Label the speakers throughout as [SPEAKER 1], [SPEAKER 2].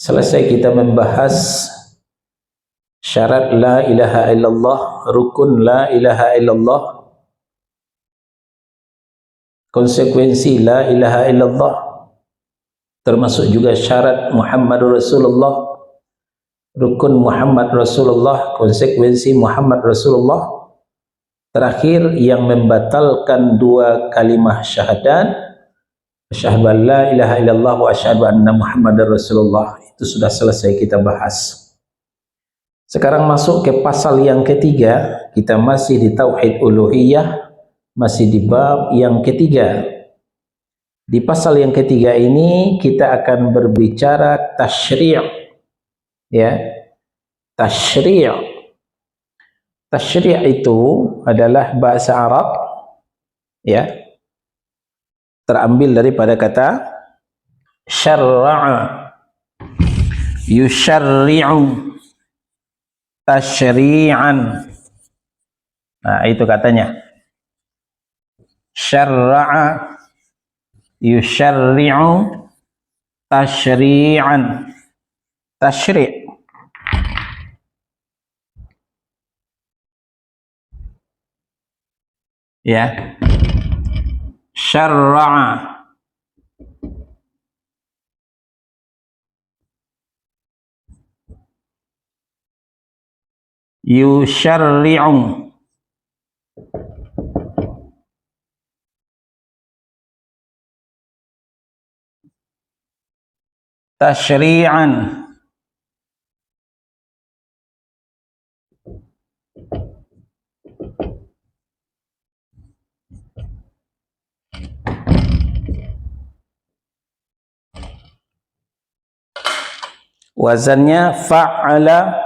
[SPEAKER 1] Selesai kita membahas syarat la ilaha illallah, rukun la ilaha illallah, konsekuensi la ilaha illallah, termasuk juga syarat Muhammadur Rasulullah, rukun Muhammad Rasulullah, konsekuensi Muhammad Rasulullah. Terakhir yang membatalkan dua kalimah syahadat, asyhadu an la ilaha illallah wa asyhadu anna Muhammadar Rasulullah, itu sudah selesai kita bahas. Sekarang masuk ke pasal yang ketiga. Kita masih di tauhid uluhiyah, masih di bab yang ketiga. Di pasal yang ketiga ini kita akan berbicara tasyri', ya. Tasyri'. Tasyri' itu adalah bahasa Arab, ya, terambil daripada kata syarra'a, yusyarri'u tasyri'an. Nah, itu katanya. Syarra'a yusyarri'u tasyri'an. Tasyri'. Ya. Syarra'a yusyarri'u tasyri'an. Wazannya fa'ala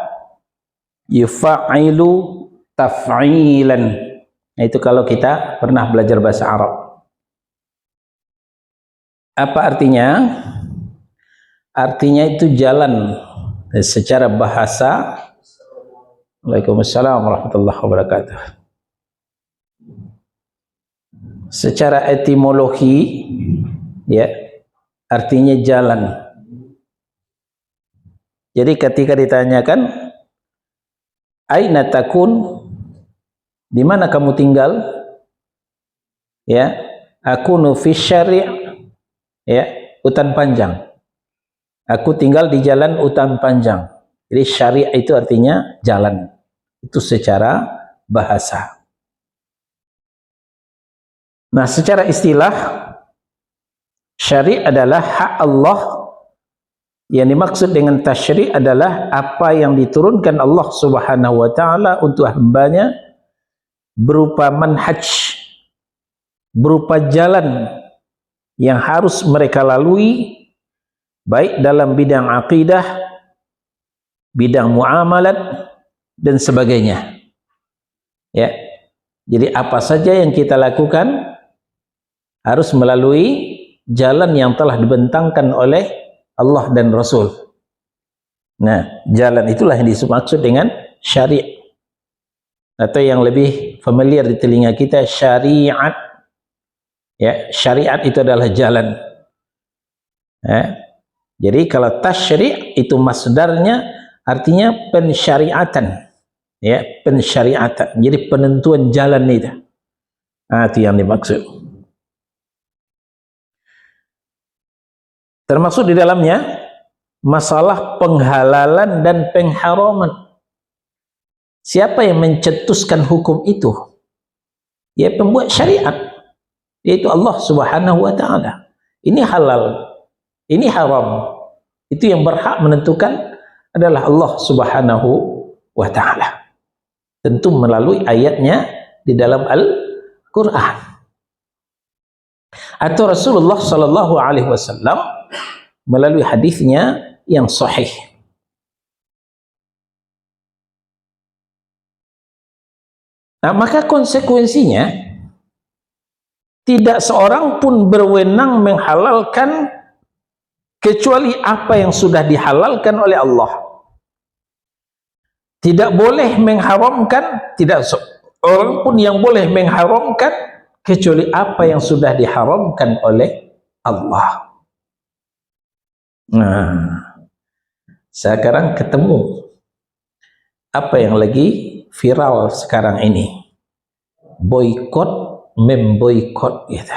[SPEAKER 1] yufa'ilu taf'ilan. Nah, itu kalau kita pernah belajar bahasa Arab. Apa artinya? Artinya itu jalan secara bahasa. Waalaikumsalam warahmatullahi wabarakatuh. Secara etimologi, ya, artinya jalan. Jadi ketika ditanyakan aina takun, di mana kamu tinggal? Ya, akunu fi syari', ya, hutan panjang. Aku tinggal di jalan hutan panjang. Jadi syari' itu artinya jalan. Itu secara bahasa. Nah, secara istilah, syari' adalah hak Allah. Yang dimaksud dengan tasyri' adalah apa yang diturunkan Allah Subhanahu wa ta'ala untuk hambanya berupa manhaj, berupa jalan yang harus mereka lalui, baik dalam bidang akidah, bidang muamalat, dan sebagainya. Ya. Jadi apa saja yang kita lakukan harus melalui jalan yang telah dibentangkan oleh Allah dan Rasul. Nah, jalan itulah yang dimaksud dengan syari'. Atau yang lebih familiar di telinga kita, syariat. Ya, syariat itu adalah jalan. Ya. Jadi kalau tasyri' itu masdarnya artinya pensyariatan. Ya, pensyariatan. Jadi penentuan jalan itu. Nah, itu yang dimaksud. Termasuk di dalamnya masalah penghalalan dan pengharaman. Siapa yang mencetuskan hukum itu? Ya, pembuat syariat, yaitu Allah Subhanahu wa ta'ala. Ini halal, ini haram. Itu yang berhak menentukan adalah Allah Subhanahu wa ta'ala. Tentu melalui ayatnya di dalam Al-Quran. Atau Rasulullah sallallahu alaihi wasallam melalui hadisnya yang sahih. Nah, maka konsekuensinya tidak seorang pun berwenang menghalalkan kecuali apa yang sudah dihalalkan oleh Allah. Tidak boleh mengharamkan, tidak seorang pun yang boleh mengharamkan kecuali apa yang sudah diharamkan oleh Allah. Nah, Sekarang ketemu apa yang lagi viral sekarang ini, boykot memboykot gitu.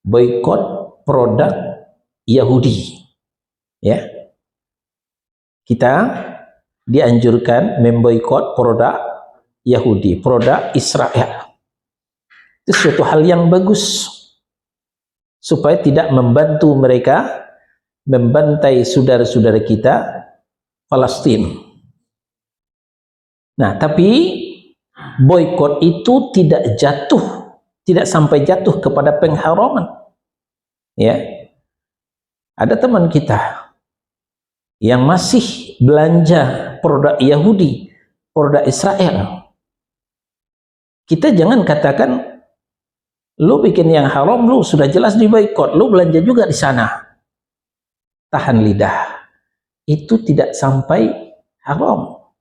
[SPEAKER 1] Boykot produk Yahudi, ya. Kita dianjurkan memboykot produk Yahudi, produk Israel. Itu suatu hal yang bagus supaya tidak membantu mereka membantai saudara-saudara kita Palestina. Nah, tapi boykot itu tidak sampai jatuh kepada pengharaman. Ya. Ada teman kita yang masih belanja produk Yahudi, produk Israel. Kita jangan katakan, lu bikin yang haram, lu sudah jelas diboykot, lu belanja juga di sana. Tahan lidah. Itu tidak sampai haram.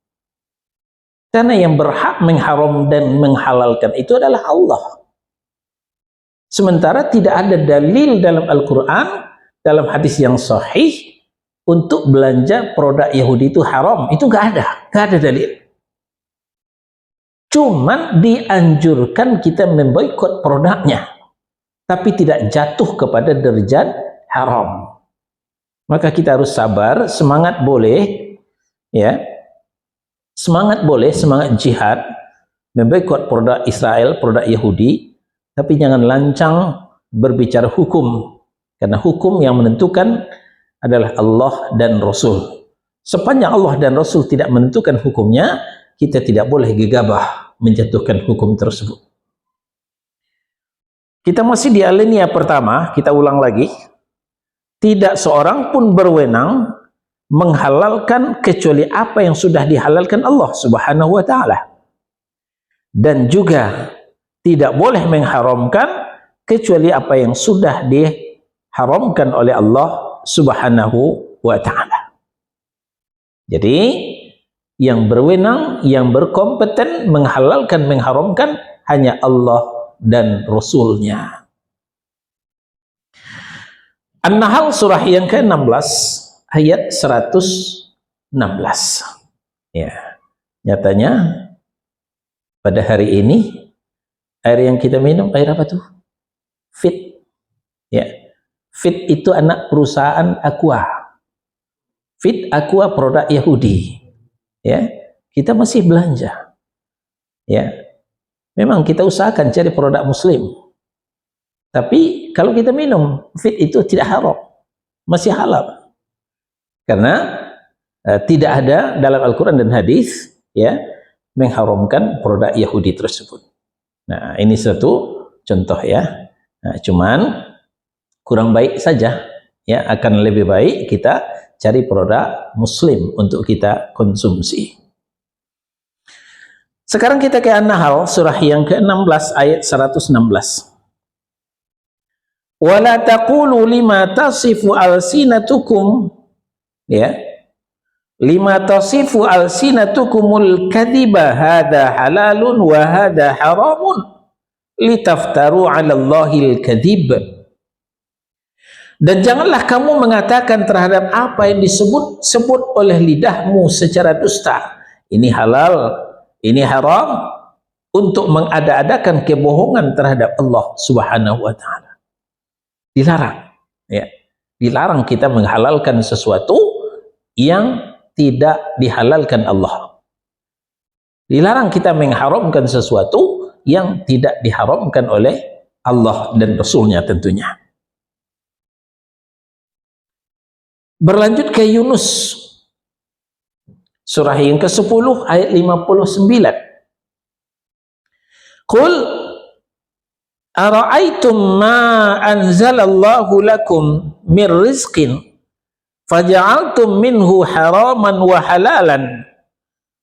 [SPEAKER 1] Karena yang berhak mengharam dan menghalalkan itu adalah Allah. Sementara tidak ada dalil dalam Al-Quran, dalam hadis yang sahih, untuk belanja produk Yahudi itu haram. Itu nggak ada dalil. Cuman dianjurkan kita memboikot produknya, tapi tidak jatuh kepada derajat haram. Maka kita harus sabar, semangat boleh, ya, semangat boleh, semangat jihad, memboikot produk Israel, produk Yahudi, tapi jangan lancang berbicara hukum, karena hukum yang menentukan adalah Allah dan Rasul. Sepanjang Allah dan Rasul tidak menentukan hukumnya, kita tidak boleh gegabah menjatuhkan hukum tersebut. Kita masih di alinea pertama, kita ulang lagi. Tidak seorang pun berwenang menghalalkan kecuali apa yang sudah dihalalkan Allah Subhanahu wa ta'ala. Dan juga tidak boleh mengharamkan kecuali apa yang sudah diharamkan oleh Allah Subhanahu wa ta'ala. Jadi yang berwenang, yang berkompeten menghalalkan, mengharamkan hanya Allah dan Rasulnya. An-Nahl surah yang ke-16 ayat 116. Ya. Nyatanya pada hari ini air yang kita minum air apa tuh? Fit. Ya. Fit itu anak perusahaan Aqua. Fit Aqua produk Yahudi. Ya. Kita masih belanja. Ya. Memang kita usahakan cari produk muslim. Tapi kalau kita minum fit itu tidak haram, masih halal. Karena tidak ada dalam Al-Quran dan hadis ya mengharamkan produk Yahudi tersebut. Nah, ini satu contoh ya. Nah, cuman kurang baik saja ya, akan lebih baik kita cari produk muslim untuk kita konsumsi. Sekarang kita ke An-Nahl surah yang ke-16 ayat 116. Wala taqulu lima tasifu alsinatukum, ya, lima tasifu alsinatukumul kadhiba hadha halalun wa hadha haramun litaftaru 'ala Allahil kadhib. Dan janganlah kamu mengatakan terhadap apa yang disebut oleh lidahmu secara dusta, ini halal, ini haram, untuk mengada-adakan kebohongan terhadap Allah Subhanahu wa ta'ala. Dilarang, ya, dilarang kita menghalalkan sesuatu yang tidak dihalalkan Allah. Dilarang kita mengharamkan sesuatu yang tidak diharamkan oleh Allah dan Rasulnya tentunya. Berlanjut ke Yunus surah yang ke-10 ayat 59. Qul ara'aitum ma anzalallahu lakum min rizqin faja'altum minhu haraman wa halalan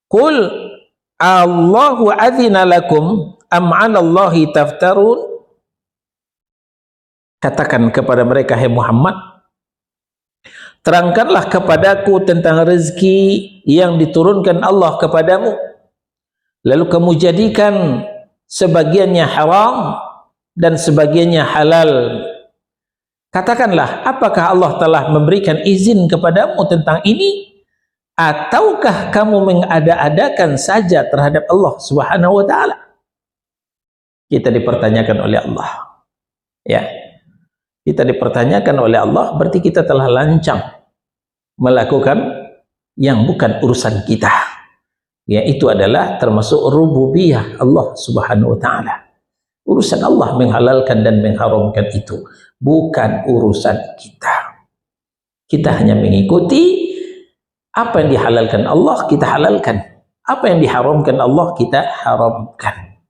[SPEAKER 1] qul Allahu adzina lakum am 'alallahi taftarun. Katakan kepada mereka, hai Muhammad, terangkanlah kepadaku tentang rezeki yang diturunkan Allah kepadamu, lalu kamu jadikan sebagiannya haram dan sebagiannya halal. Katakanlah, apakah Allah telah memberikan izin kepadamu tentang ini ataukah kamu mengada-adakan saja terhadap Allah Subhanahu wa taala? Kita dipertanyakan oleh Allah. Ya. Kita dipertanyakan oleh Allah, berarti kita telah lancang melakukan yang bukan urusan kita. Yaitu adalah termasuk rububiyah Allah Subhanahu wa taala. Urusan Allah menghalalkan dan mengharamkan itu, bukan urusan kita. Kita hanya mengikuti apa yang dihalalkan Allah, kita halalkan. Apa yang diharamkan Allah, kita haramkan.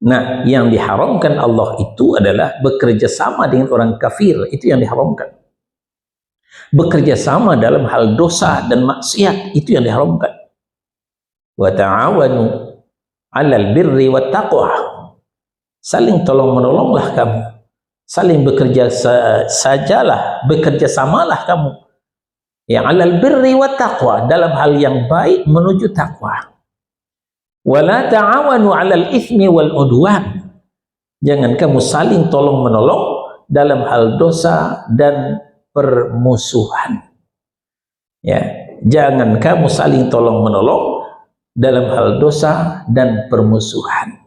[SPEAKER 1] Nah, yang diharamkan Allah itu adalah bekerja sama dengan orang kafir, itu yang diharamkan. Bekerja sama dalam hal dosa dan maksiat, itu yang diharamkan. Wa ta'awanu 'alal birri wat taqwa. Saling tolong-menolonglah kamu. Saling bekerja sajalah, bekerja samalah kamu. Yang 'alal birri wat taqwa, dalam hal yang baik menuju takwa. Wala ta'awanu 'alal itsmi wal 'udwan. Jangan kamu saling tolong-menolong dalam hal dosa dan permusuhan. Ya, jangan kamu saling tolong-menolong dalam hal dosa dan permusuhan.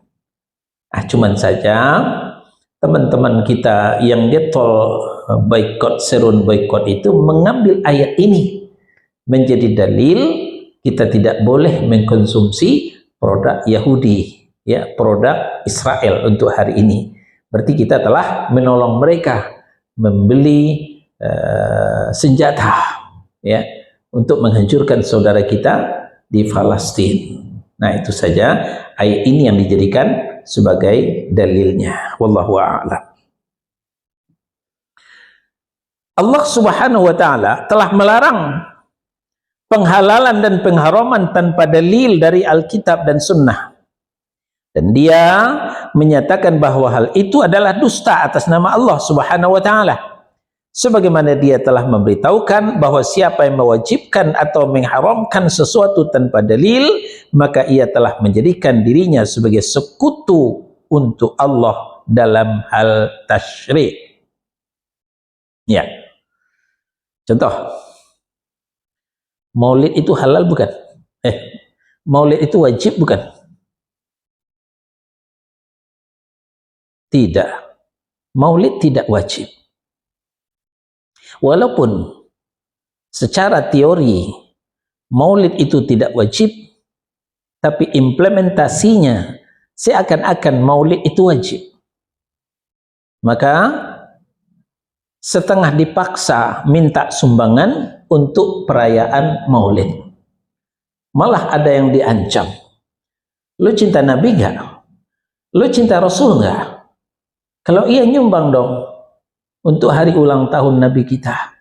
[SPEAKER 1] Cuman saja teman-teman kita yang getol boykot, serun boykot itu mengambil ayat ini menjadi dalil kita tidak boleh mengkonsumsi produk Yahudi, ya, produk Israel untuk hari ini. Berarti kita telah menolong mereka membeli senjata, ya, untuk menghancurkan saudara kita di Palestina. Nah, itu saja ayat ini yang dijadikan sebagai dalilnya. Wallahu a'lam. Allah Subhanahu wa taala telah melarang penghalalan dan pengharaman tanpa dalil dari Alkitab dan Sunnah. Dan dia menyatakan bahwa hal itu adalah dusta atas nama Allah Subhanahu wa taala. Sebagaimana dia telah memberitahukan bahwa siapa yang mewajibkan atau mengharamkan sesuatu tanpa dalil, maka ia telah menjadikan dirinya sebagai sekutu untuk Allah dalam hal tasyrik. Ya. Contoh, Maulid itu halal bukan? Maulid itu wajib bukan? Tidak. Maulid tidak wajib. Walaupun secara teori Maulid itu tidak wajib, tapi implementasinya seakan-akan Maulid itu wajib. Maka setengah dipaksa minta sumbangan untuk perayaan Maulid. Malah ada yang diancam. Lu cinta Nabi enggak? Lu cinta Rasul enggak? Kalau iya nyumbang dong untuk hari ulang tahun Nabi kita.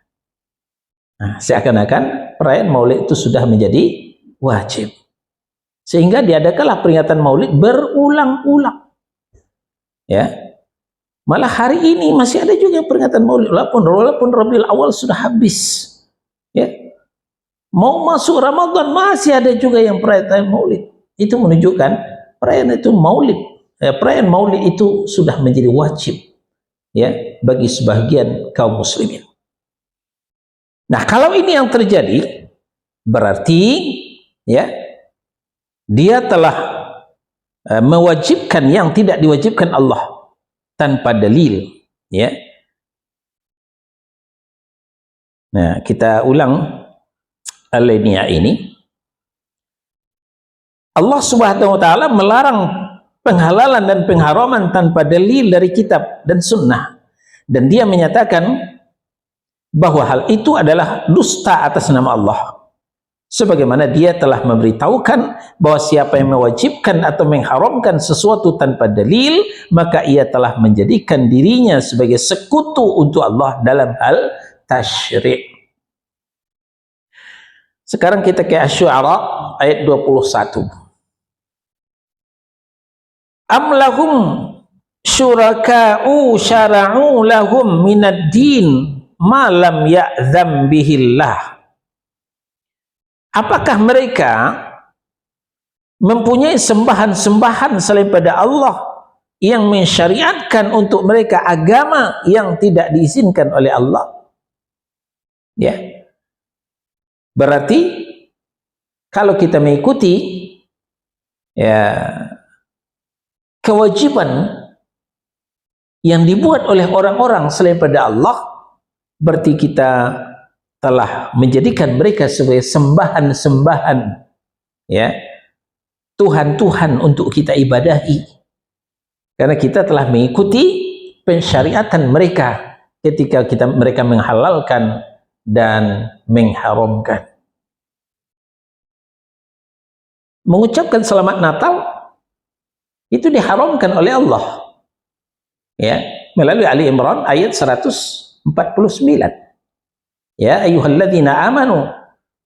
[SPEAKER 1] Nah, seakan-akan perayaan Maulid itu sudah menjadi wajib. Sehingga diadakanlah peringatan Maulid berulang-ulang. Ya. Malah hari ini masih ada juga peringatan Maulid, walaupun Rabiul Awal sudah habis. Ya. Mau masuk Ramadan masih ada juga yang perayaan Maulid. Itu menunjukkan perayaan itu Maulid. Perayaan Maulid itu sudah menjadi wajib, ya, bagi sebagian kaum muslimin. Nah, kalau ini yang terjadi, berarti ya dia telah mewajibkan yang tidak diwajibkan Allah tanpa dalil, ya. Nah, kita ulang alinea ini. Allah Subhanahu wa taala melarang penghalalan dan pengharaman tanpa dalil dari kitab dan sunnah, dan dia menyatakan bahwa hal itu adalah dusta atas nama Allah, sebagaimana dia telah memberitahukan bahwa siapa yang mewajibkan atau mengharamkan sesuatu tanpa dalil, maka ia telah menjadikan dirinya sebagai sekutu untuk Allah dalam hal tasyrik. Sekarang kita ke Asy-Syu'ara ayat 21. Am lahum syuraka'u syara'u lahum minad din ma lam ya'zam bihillah. Apakah mereka mempunyai sembahan-sembahan selain pada Allah yang mensyariatkan untuk mereka agama yang tidak diizinkan oleh Allah? Ya. Berarti kalau kita mengikuti ya kewajiban yang dibuat oleh orang-orang selain pada Allah, berarti kita telah menjadikan mereka sebagai sembahan-sembahan, ya, Tuhan-Tuhan untuk kita ibadahi, karena kita telah mengikuti pensyariatan mereka ketika mereka menghalalkan dan mengharamkan. Mengucapkan selamat Natal itu diharamkan oleh Allah, ya, melalui Ali Imran ayat 149. Ya ayyuhalladzina amanu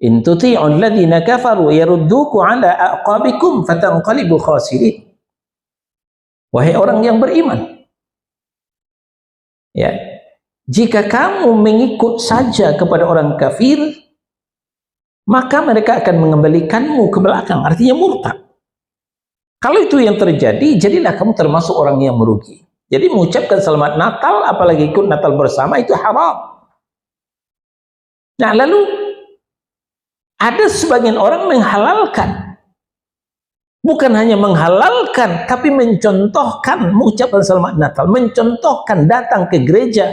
[SPEAKER 1] in tuti'ul ladzina kafaru yarudduku ala aqabikum fatanqalibu khasirin. Wahai orang yang beriman, ya, jika kamu mengikut saja kepada orang kafir, maka mereka akan mengembalikanmu ke belakang, artinya murtad. Kalau itu yang terjadi, jadilah kamu termasuk orang yang merugi. Jadi mengucapkan selamat Natal, apalagi ikut Natal bersama, itu haram. Nah, lalu ada sebagian orang menghalalkan. Bukan hanya menghalalkan, tapi mencontohkan mengucapkan selamat Natal, mencontohkan datang ke gereja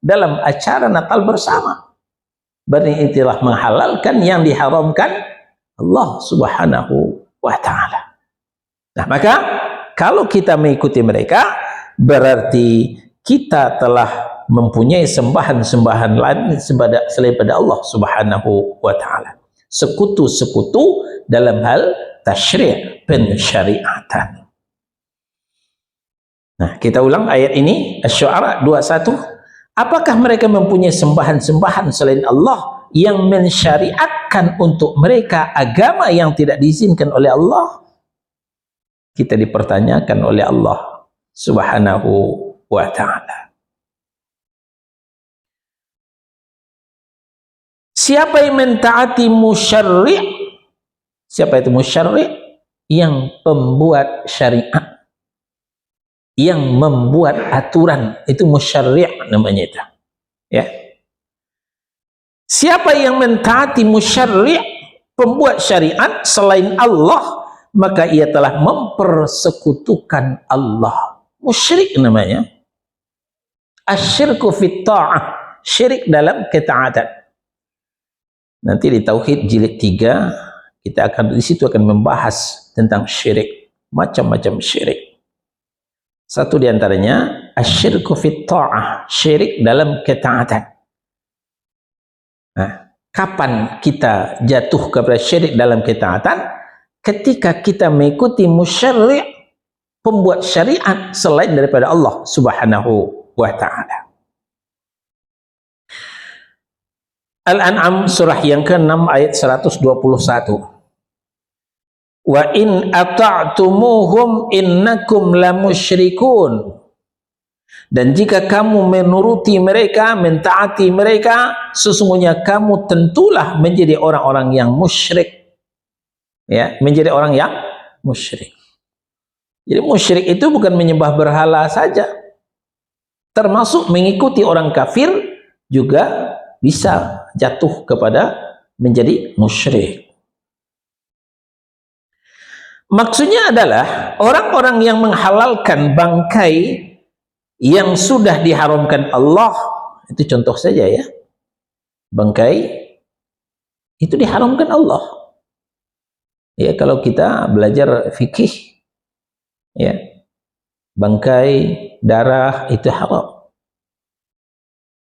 [SPEAKER 1] dalam acara Natal bersama. Berarti itulah menghalalkan yang diharamkan Allah Subhanahu wa ta'ala. Nah, maka kalau kita mengikuti mereka, berarti kita telah mempunyai sembahan-sembahan lain selain pada Allah Subhanahu wa ta'ala. Sekutu-sekutu dalam hal tasyri', pensyariatan. Nah, kita ulang ayat ini, Asy-Syu'ara 21. Apakah mereka mempunyai sembahan-sembahan selain Allah yang mensyariatkan untuk mereka agama yang tidak diizinkan oleh Allah? Kita dipertanyakan oleh Allah Subhanahu wa ta'ala. Siapa yang mentaati musyarri'? Siapa itu musyarri'? Yang pembuat syariat, yang membuat aturan, itu musyarri' namanya itu. Ya. Siapa yang mentaati musyarri', pembuat syariat selain Allah, maka ia telah mempersekutukan Allah. Musyrik namanya. Asyirku fit ta'ah, syirik dalam ketaatan. Nanti di Tauhid jilid 3 kita akan di situ akan membahas tentang syirik, macam-macam syirik. Satu di antaranya asyirku fit ta'ah, syirik dalam ketaatan. Nah, kapan kita jatuh kepada syirik dalam ketaatan? Ketika kita mengikuti musyarri', pembuat syariat selain daripada Allah Subhanahu wa ta'ala. Al-An'am surah yang ke-6 ayat 121. Wa in ata'tumuhum innakum lamusyrikun. Dan jika kamu menuruti mereka, mentaati mereka, sesungguhnya kamu tentulah menjadi orang-orang yang musyrik. Ya, menjadi orang yang musyrik. Jadi musyrik itu bukan menyembah berhala saja. Termasuk mengikuti orang kafir juga bisa jatuh kepada menjadi musyrik. Maksudnya adalah orang-orang yang menghalalkan bangkai yang sudah diharamkan Allah, itu contoh saja ya. Bangkai itu diharamkan Allah. Ya, kalau kita belajar fikih, ya, bangkai, darah itu haram.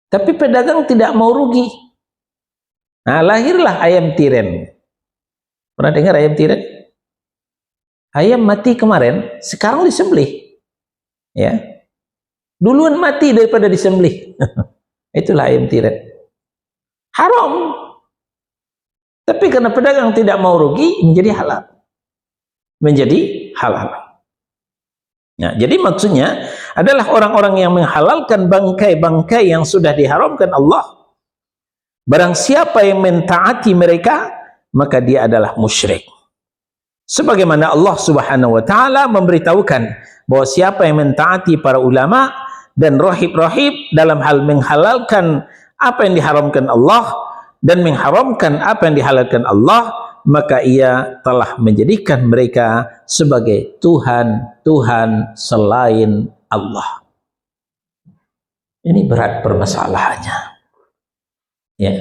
[SPEAKER 1] Tapi pedagang tidak mau rugi. Nah, lahirlah ayam tiren. Pernah dengar ayam tiren? Ayam mati kemarin, sekarang disembelih. Ya. Duluan mati daripada disembelih. Itulah ayam tiren. Haram. Tapi karena pedagang tidak mau rugi, menjadi halal. Menjadi halal. Nah, jadi maksudnya adalah orang-orang yang menghalalkan bangkai-bangkai yang sudah diharamkan Allah. Barang siapa yang mentaati mereka, maka dia adalah musyrik. Sebagaimana Allah Subhanahu wa ta'ala memberitahukan bahwa siapa yang mentaati para ulama dan rahib-rahib dalam hal menghalalkan apa yang diharamkan Allah dan mengharamkan apa yang dihalalkan Allah, maka ia telah menjadikan mereka sebagai Tuhan-Tuhan selain Allah. Ini berat permasalahannya. Ya.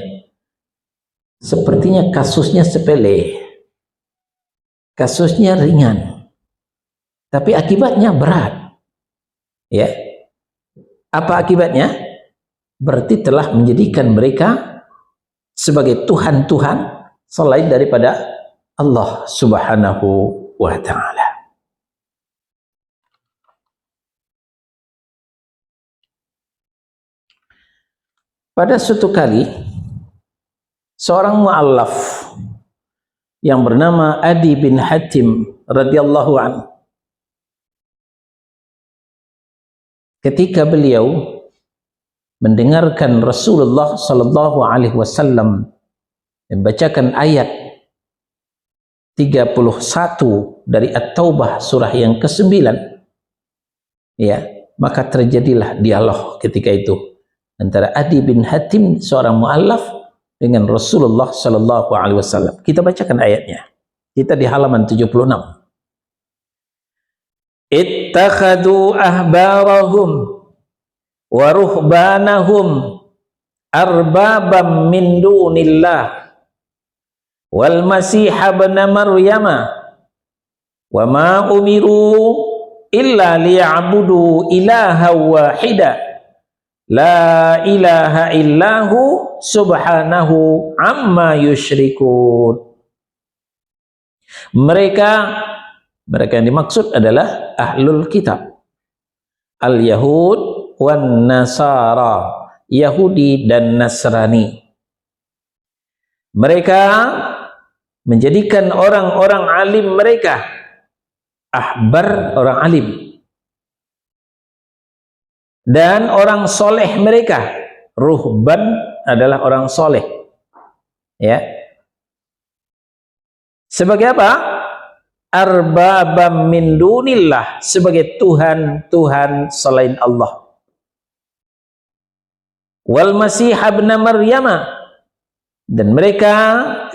[SPEAKER 1] Sepertinya kasusnya sepele. Kasusnya ringan. Tapi akibatnya berat. Ya. Apa akibatnya? Berarti telah menjadikan mereka sebagai Tuhan-Tuhan selain daripada Allah Subhanahu wa ta'ala. Pada suatu kali, seorang mu'allaf yang bernama Adi bin Hatim radhiyallahu anhu, ketika beliau mendengarkan Rasulullah sallallahu alaihi wasallam membacakan ayat 31 dari At-Taubah surah yang ke-9, ya, maka terjadilah dialog ketika itu antara Adi bin Hatim, seorang mu'allaf, dengan Rasulullah sallallahu alaihi wasallam. Kita bacakan ayatnya. Kita di halaman 76. Ittakhadhu ahbarahum wa ruhbanahum arbabam min dunillah wal masih ibn maryama wa ma umiru illa liya'budu ilaha wahida la ilaha illahu subhanahu amma yusyrikun. Mereka yang dimaksud adalah ahlul kitab, al-yahud wan nasara, Yahudi dan Nasrani. Mereka menjadikan orang-orang alim mereka, ahbar orang alim, dan orang soleh mereka, ruhban adalah orang soleh, ya, sebagai apa? Arbabam min dunillah, sebagai Tuhan-Tuhan selain Allah. Wal masih ibn maryama, dan mereka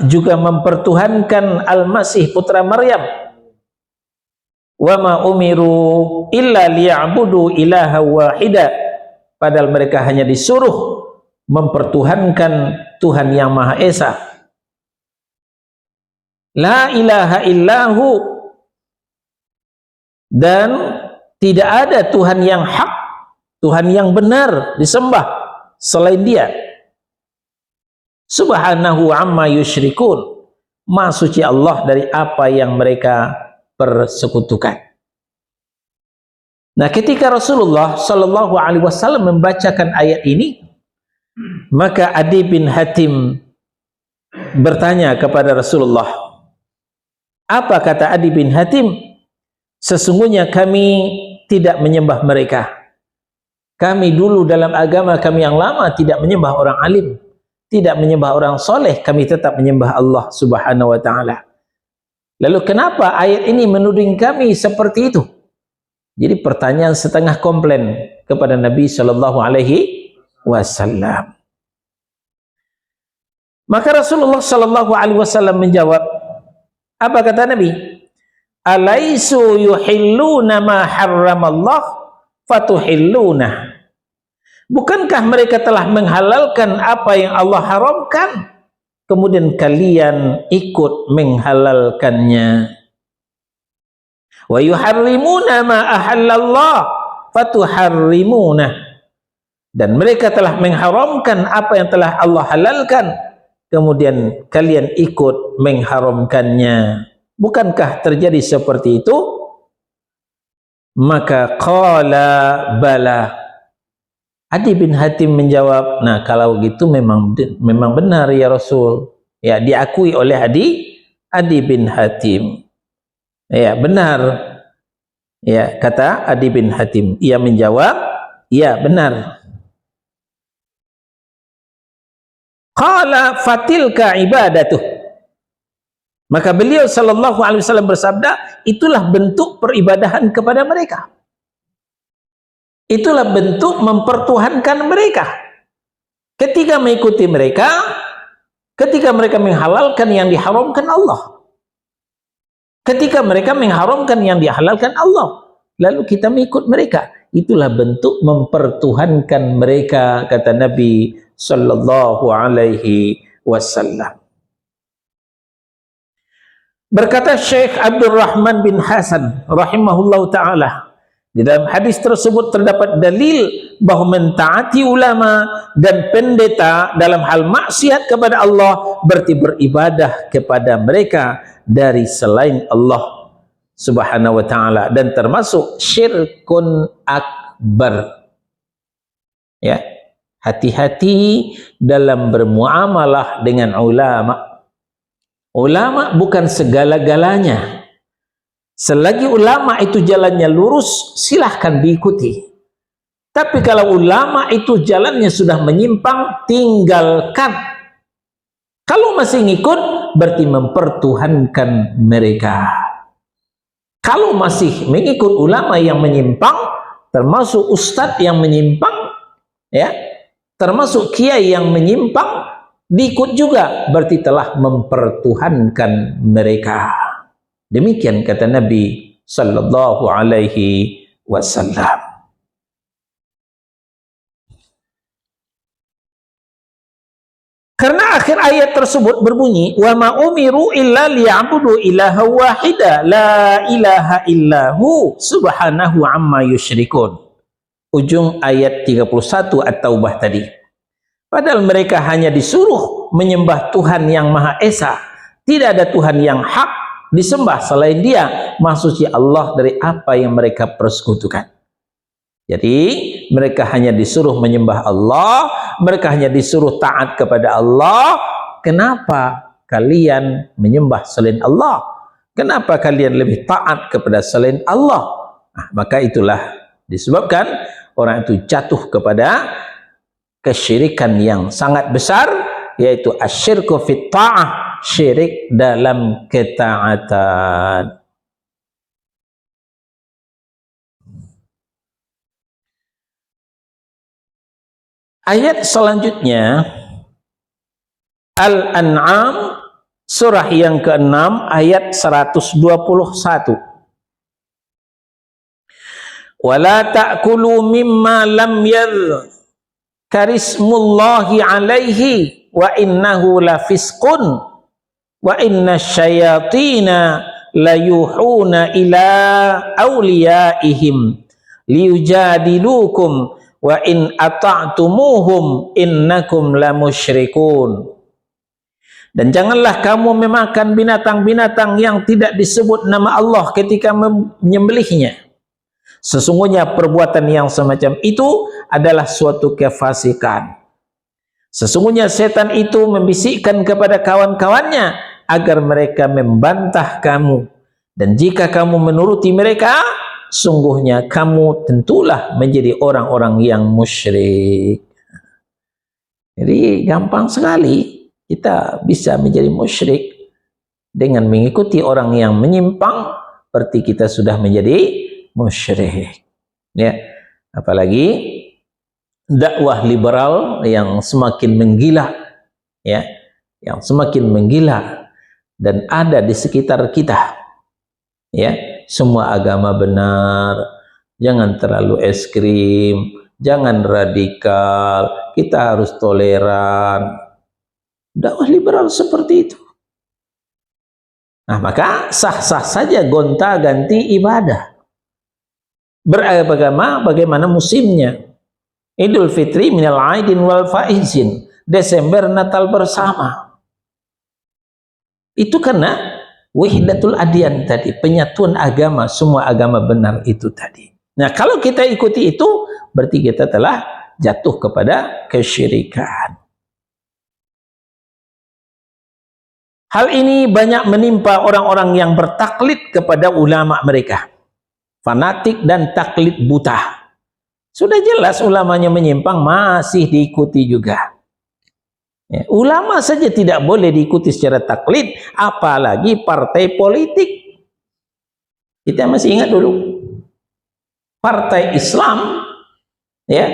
[SPEAKER 1] juga mempertuhankan Al-Masih putra Maryam. Wa ma umiru illa liya'budu ilaha wahida, padahal mereka hanya disuruh mempertuhankan Tuhan yang Maha Esa. La ilaha illahu, dan tidak ada Tuhan yang hak, Tuhan yang benar disembah selain Dia. Subhanahu amma yusyrikun, Maha suci Allah dari apa yang mereka persekutukan. Nah, ketika Rasulullah sallallahu alaihi wasallam membacakan ayat ini, maka Adi bin Hatim bertanya kepada Rasulullah. Apa kata Adi bin Hatim? Sesungguhnya kami tidak menyembah mereka. Kami dulu dalam agama kami yang lama tidak menyembah orang alim, tidak menyembah orang soleh, kami tetap menyembah Allah Subhanahu wa ta'ala. Lalu kenapa ayat ini menuding kami seperti itu? Jadi pertanyaan setengah komplain kepada Nabi sallallahu alaihi wasallam. Maka Rasulullah sallallahu alaihi wasallam menjawab, apa kata Nabi? Alaisu yuhilluna ma harramallah fatuhilluna. Bukankah mereka telah menghalalkan apa yang Allah haramkan, kemudian kalian ikut menghalalkannya? Wa yuharrimuna ma ahallallah fatuharrimuna. Dan mereka telah mengharamkan apa yang telah Allah halalkan, kemudian kalian ikut mengharamkannya. Bukankah terjadi seperti itu? Maka qala bala. Adi bin Hatim menjawab, nah kalau gitu memang benar ya Rasul. Ya, diakui oleh Adi bin Hatim. Ya, benar. Ya, kata Adi bin Hatim. Ia menjawab, ya benar. Qala fatilka ibadatuh. Maka beliau sallallahu alaihi wasallam bersabda, itulah bentuk peribadahan kepada mereka. Itulah bentuk mempertuhankan mereka. Ketika mengikuti mereka, ketika mereka menghalalkan yang diharamkan Allah, ketika mereka mengharamkan yang dihalalkan Allah, lalu kita mengikut mereka. Itulah bentuk mempertuhankan mereka, kata Nabi sallallahu alaihi wasallam. Berkata Syekh Abdul Rahman bin Hasan rahimahullahu ta'ala, di dalam hadis tersebut terdapat dalil bahawa mentaati ulama dan pendeta dalam hal maksiat kepada Allah berarti beribadah kepada mereka dari selain Allah Subhanahu wa ta'ala, dan termasuk syirkun akbar. Ya, hati-hati dalam bermuamalah dengan ulama. Ulama bukan segala-galanya. Selagi ulama itu jalannya lurus, silahkan diikuti. Tapi kalau ulama itu jalannya sudah menyimpang, tinggalkan. Kalau masih ngikut, berarti mempertuhankan mereka. Kalau masih mengikut ulama yang menyimpang, termasuk ustadz yang menyimpang, ya, termasuk kiai yang menyimpang, diikut juga, berarti telah mempertuhankan mereka. Demikian kata Nabi sallallahu alaihi wasallam. Karena akhir ayat tersebut berbunyi, wa ma umiru illa liya'budu ilaha wahida la ilaha illahu subhanahu amma yusyrikun. Ujung ayat 31 At-Taubah tadi. Padahal mereka hanya disuruh menyembah Tuhan yang Maha Esa. Tidak ada Tuhan yang hak disembah selain Dia, maksudnya Allah dari apa yang mereka persekutukan. Jadi mereka hanya disuruh menyembah Allah, mereka hanya disuruh taat kepada Allah. Kenapa kalian menyembah selain Allah? Kenapa kalian lebih taat kepada selain Allah? Nah, maka itulah disebabkan orang itu jatuh kepada kesyirikan yang sangat besar, yaitu asyirku fit ta'ah, syirik dalam ketaatan. Ayat selanjutnya Al-An'am surah yang ke-6 ayat 121. Wala ta'kulu mimma lam yadhkarismullahi alaihi wa innahu lafisqun wa inna syayatina layuhuna ila awliyaihim liyujadilukum wa in ata'tumuhum innakum lamusyrikun. Dan janganlah kamu memakan binatang-binatang yang tidak disebut nama Allah ketika menyembelihnya. Sesungguhnya perbuatan yang semacam itu adalah suatu kefasikan. Sesungguhnya setan itu membisikkan kepada kawan-kawannya agar mereka membantah kamu. Dan jika kamu menuruti mereka, sungguhnya kamu tentulah menjadi orang-orang yang musyrik. Jadi gampang sekali kita bisa menjadi musyrik dengan mengikuti orang yang menyimpang, berarti kita sudah menjadi musyrik. Ya, apalagi dakwah liberal yang semakin menggila, ya, yang semakin menggila dan ada di sekitar kita. Ya, semua agama benar, jangan terlalu ekstrim, jangan radikal, kita harus toleran. Dakwah liberal seperti itu. Nah, maka sah-sah saja gonta-ganti ibadah. Beragama bagaimana musimnya. Idul Fitri minal aidin wal faizin, Desember Natal bersama. Itu karena wahdatul adyan tadi, penyatuan agama, semua agama benar itu tadi. Nah, kalau kita ikuti itu, berarti kita telah jatuh kepada kesyirikan. Hal ini banyak menimpa orang-orang yang bertaklid kepada ulama mereka. Fanatik dan taklid buta. Sudah jelas ulamanya menyimpang, masih diikuti juga. Ya, ulama saja tidak boleh diikuti secara taklid, apalagi partai politik. Kita masih ingat dulu, partai Islam ya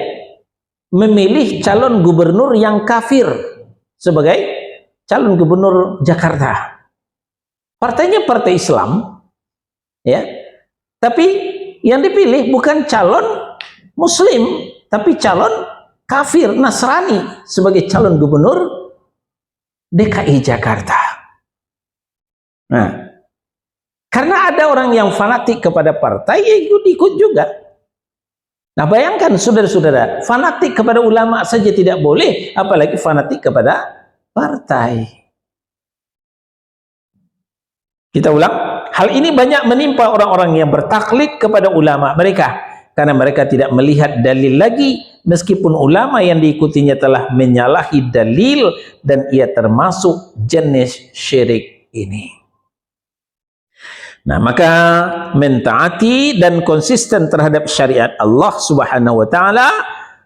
[SPEAKER 1] memilih calon gubernur yang kafir sebagai calon gubernur Jakarta. Partainya partai Islam, ya. Tapi yang dipilih bukan calon Muslim, tapi calon kafir Nasrani sebagai calon gubernur DKI Jakarta. Nah, karena ada orang yang fanatik kepada partai, ya ikut-ikut juga. Nah, bayangkan saudara-saudara, fanatik kepada ulama saja tidak boleh, apalagi fanatik kepada partai. Kita ulang, hal ini banyak menimpa orang-orang yang bertaklid kepada ulama mereka, karena mereka tidak melihat dalil lagi, meskipun ulama yang diikutinya telah menyalahi dalil, dan ia termasuk jenis syirik ini. Nah, maka mentaati dan konsisten terhadap syariat Allah Subhanahu wa taala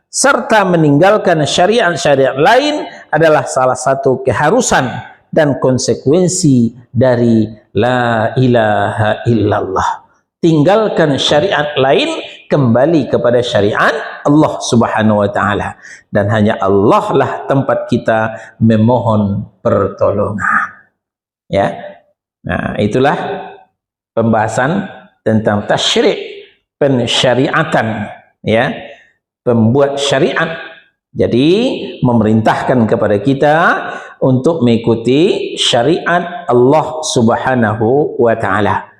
[SPEAKER 1] serta meninggalkan syariat-syariat lain adalah salah satu keharusan dan konsekuensi dari la ilaha illallah. Tinggalkan syariat lain, kembali kepada syariat Allah Subhanahu wa taala, dan hanya Allah lah tempat kita memohon pertolongan. Ya. Nah, itulah pembahasan tentang tasyri', pensyariatan, ya, pembuat syariat. Jadi memerintahkan kepada kita untuk mengikuti syariat Allah Subhanahu wa taala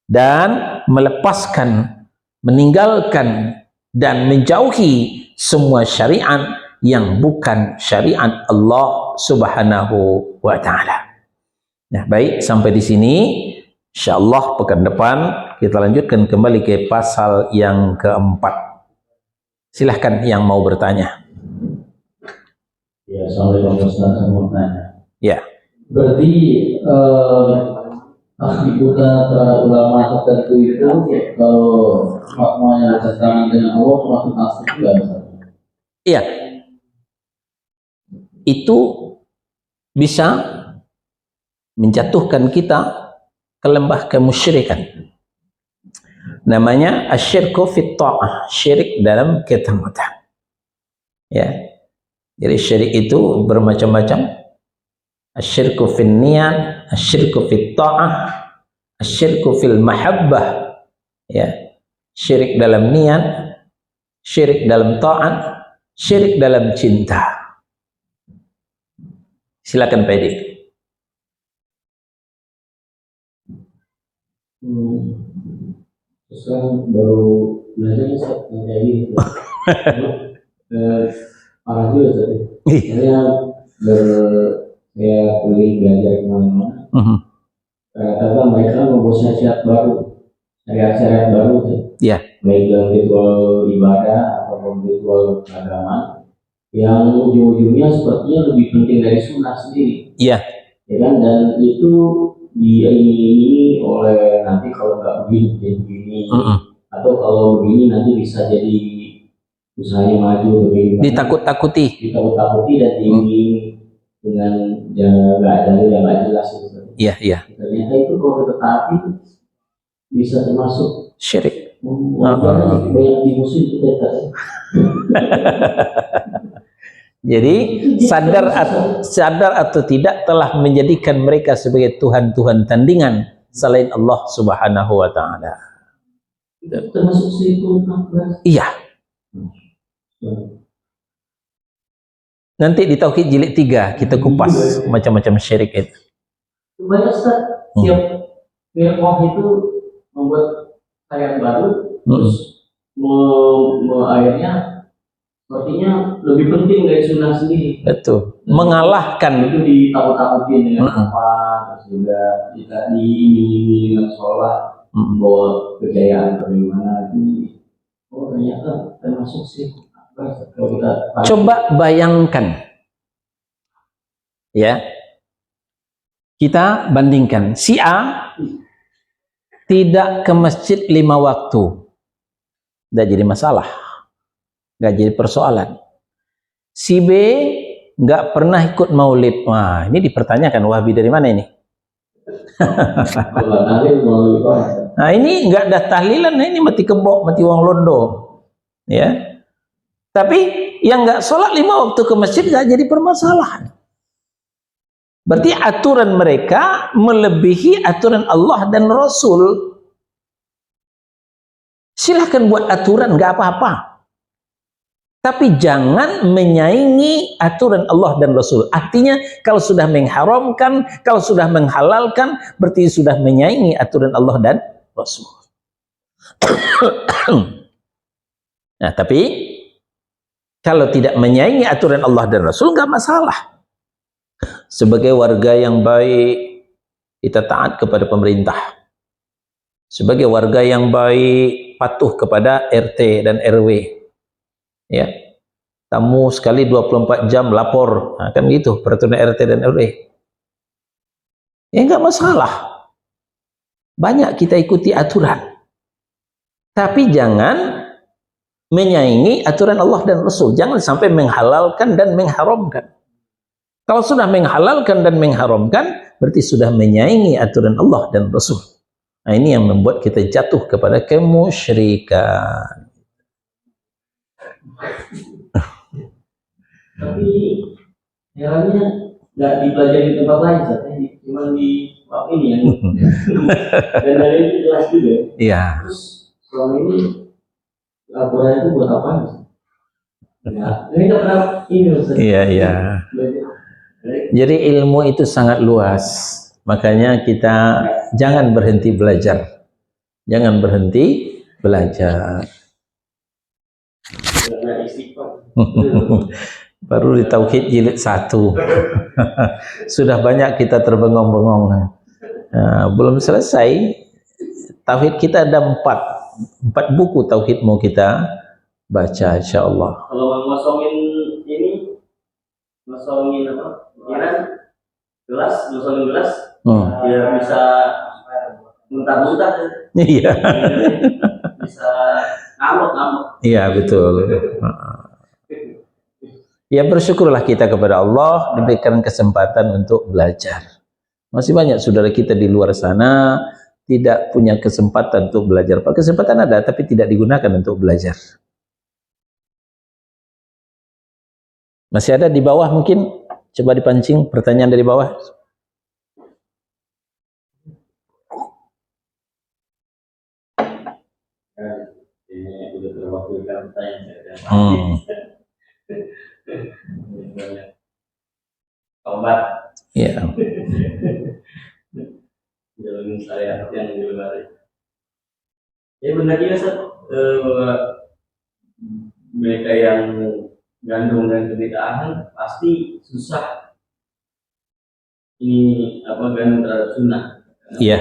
[SPEAKER 1] dan melepaskan, meninggalkan dan menjauhi semua syariat yang bukan syariat Allah Subhanahu wa taala. Nah, baik, sampai di sini. Insyaallah pekan depan kita lanjutkan kembali ke pasal yang keempat. Silahkan yang mau bertanya.
[SPEAKER 2] Ya, Assalamualaikum Ustaz, saya mau tanya.
[SPEAKER 1] Ya.
[SPEAKER 2] Berarti bukan terhadap ulama tertentu itu kalau fatwanya bertentangan dengan Allah termasuk tasdik juga, Ustaz?
[SPEAKER 1] Iya. Itu bisa menjatuhkan kita ke lembah kemusyrikan. Namanya asyirku fit ta'ah, syirik dalam ketaatan. Ya. Jadi syirik itu bermacam-macam. Asyirku fil niyat, asyirku fit ta'ah, asyirku fil mahabbah. Ya. Syirik dalam niat, syirik dalam ta'at, syirik dalam cinta. Silakan Pak Edi.
[SPEAKER 2] Sekarang baru belajar Ustaz yang kayak gini. Parah juga Ustaz. Saya kuliah belajar kemana-mana. Ternyata mereka membuat syariat baru, syariat baru,
[SPEAKER 1] ya.
[SPEAKER 2] Baik dalam ritual ibadah ataupun ritual agama yang ujung-ujungnya sepertinya lebih penting dari sunnah sendiri.
[SPEAKER 1] Iya.
[SPEAKER 2] Ya kan, dan itu diiming-imingi oleh nanti kalau nggak begini jadi begini, atau kalau begini nanti bisa jadi usahanya maju, begini.
[SPEAKER 1] Ditakut-takuti
[SPEAKER 2] dan diiming dengan nggak dalil yang nggak jelas gitu.
[SPEAKER 1] Iya, iya.
[SPEAKER 2] Ternyata itu kalau tetapi bisa termasuk
[SPEAKER 1] syirik.
[SPEAKER 2] Banyak dimusuhin kita.
[SPEAKER 1] Jadi sadar atau tidak telah menjadikan mereka sebagai Tuhan-Tuhan tandingan selain Allah Subhanahu wa taala.
[SPEAKER 2] Termasuk syirik.
[SPEAKER 1] Iya. Nanti di Tauhid jilid 3 kita kupas macam-macam syirik itu.
[SPEAKER 2] Banyak Ustaz, tiap firqah itu membuat syariat baru, terus akhirnya sepertinya lebih penting dari sunnah sendiri.
[SPEAKER 1] Betul. Mengalahkan
[SPEAKER 2] itu ditakut-takutin dengan apa, terus juga jika diiming-imingi dengan sholat, bahwa kejayaan bagaimana itu, oh ternyata termasuk sih.
[SPEAKER 1] Coba bayangkan, ya, kita bandingkan. Si A tidak ke masjid 5 waktu, tidak jadi masalah, nggak jadi persoalan. Si B nggak pernah ikut maulid. Wah, ini dipertanyakan, Wahabi dari mana ini? Nah, ini nggak ada tahlilan, nah ini mati kebok, mati wong londo, ya. Tapi yang nggak sholat 5 waktu ke masjid nggak jadi permasalahan. Berarti aturan mereka melebihi aturan Allah dan Rasul. Silahkan buat aturan, nggak apa-apa. Tapi jangan menyaingi aturan Allah dan Rasul. Artinya kalau sudah mengharamkan, kalau sudah menghalalkan, berarti sudah menyaingi aturan Allah dan Rasul. Nah, tapi kalau tidak menyaingi aturan Allah dan Rasul, nggak masalah. Sebagai warga yang baik, kita taat kepada pemerintah. Sebagai warga yang baik, patuh kepada RT dan RW. Ya. Tamu sekali 24 jam lapor. Nah, kan gitu peraturan RT dan RW. Ya nggak masalah. Banyak kita ikuti aturan. Tapi jangan menyaingi aturan Allah dan Rasul. Jangan sampai menghalalkan dan mengharamkan. Kalau sudah menghalalkan dan mengharamkan, berarti sudah menyaingi aturan Allah dan Rasul. Nah, ini yang membuat kita jatuh kepada kemusyrikan.
[SPEAKER 2] Tapi herannya nggak dipelajari di tempat lain, cuma di bab ini yang dan dari ini jelas juga.
[SPEAKER 1] Iya.
[SPEAKER 2] Terus selama ini laporan itu buat apa? Ya, ini nggak pernah ini Ustaz.
[SPEAKER 1] Iya, iya. Jadi ilmu itu sangat luas. Makanya kita jangan berhenti belajar. Jangan berhenti belajar. Baru di Tauhid jilid 1. Sudah banyak kita terbengong-bengong. Nah, belum selesai. Tauhid kita ada 4 buku Tauhid mau kita baca, insyaallah.
[SPEAKER 2] Kalau ngosongin ini, ngosongin apa? Pikiran, ngosongin gelas, biar bisa muntah-muntah.
[SPEAKER 1] Iya.
[SPEAKER 2] Bisa ngamuk.
[SPEAKER 1] Iya, betul. Ya, bersyukurlah kita kepada Allah diberikan kesempatan untuk belajar. Masih banyak saudara kita di luar sana tidak punya kesempatan untuk belajar. Kesempatan ada, tapi tidak digunakan untuk belajar. Masih ada di bawah mungkin? Coba dipancing pertanyaan dari bawah.
[SPEAKER 2] Udah terwakilkan pertanyaan. Obat.
[SPEAKER 1] Iya.
[SPEAKER 2] Jalanin saya yang di luar. Ya benar juga Ustaz, mereka yang gandung dan kebid'ahan pasti susah ini apa gandung terhadap sunnah.
[SPEAKER 1] Iya.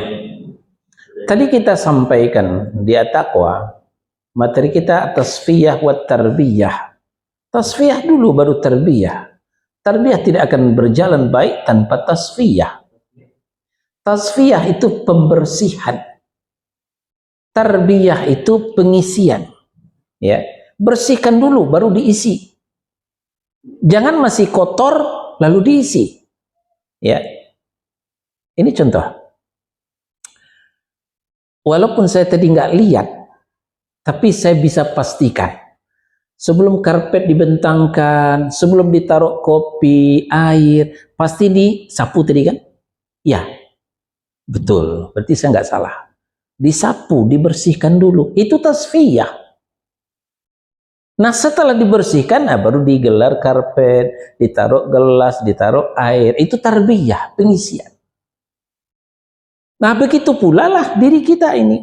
[SPEAKER 1] Tadi kita sampaikan di at-taqwa, materi kita tasfiyah wa tarbiyah. Tasfiyah dulu baru tarbiyah. Tarbiyah tidak akan berjalan baik tanpa tasfiyah. Tasfiyah itu pembersihan. Tarbiyah itu pengisian. Ya, bersihkan dulu baru diisi. Jangan masih kotor lalu diisi. Ya. Ini contoh. Walaupun saya tadi nggak lihat, tapi saya bisa pastikan. Sebelum karpet dibentangkan, sebelum ditaruh kopi, air, pasti disapu tadi kan? Ya, betul. Berarti saya nggak salah. Disapu, dibersihkan dulu. Itu tasfiyah. Nah, setelah dibersihkan, baru digelar karpet, ditaruh gelas, ditaruh air. Itu tarbiyah, pengisian. Nah, begitu pula lah diri kita ini.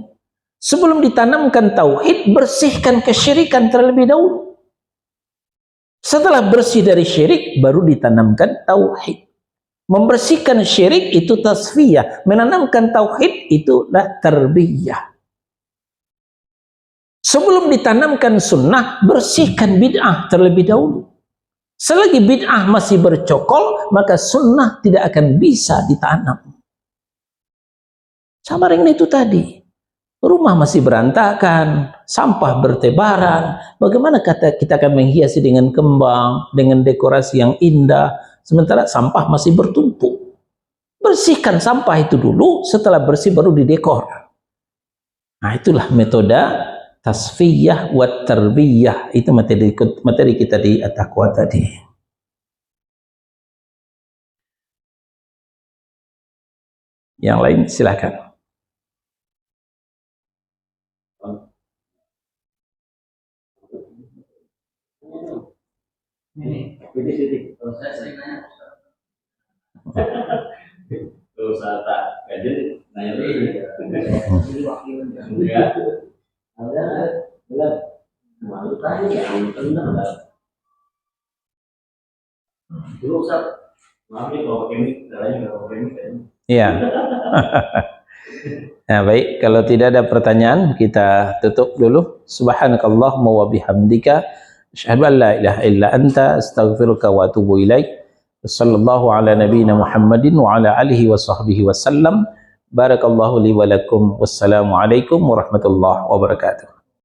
[SPEAKER 1] Sebelum ditanamkan tauhid, bersihkan kesyirikan terlebih dahulu. Setelah bersih dari syirik, baru ditanamkan tauhid. Membersihkan syirik itu tasfiyah. Menanamkan tauhid itulah tarbiyah. Sebelum ditanamkan sunnah, bersihkan bid'ah terlebih dahulu. Selagi bid'ah masih bercokol, maka sunnah tidak akan bisa ditanam. Sama dengan itu tadi. Rumah masih berantakan, sampah bertebaran. Bagaimana kita akan menghiasi dengan kembang, dengan dekorasi yang indah, sementara sampah masih bertumpuk. Bersihkan sampah itu dulu, setelah bersih baru didekor. Nah, itulah metode tasfiyah wa tarbiyah. Itu materi kita di at-taqwa tadi. Yang lain silakan.
[SPEAKER 2] Terus tak kajian nanya lagi. Enggak. Ada malu tanya tentang dulu Ustaz. Maaf nih kalau pakai mic, caranya nggak pakai mic.
[SPEAKER 1] Iya. Nah, baik, kalau tidak ada pertanyaan kita tutup dulu. Subhanakallahumma wa bihamdika asyhadu an la ilaha illa anta astaghfiruka wa atubu ilaik. Sallallahu ala nabiyyina Muhammadin wa ala alihi wa sahbihi wasallam. Barakallahu li wa lakum. Wassalamu alaikum warahmatullahi wabarakatuh.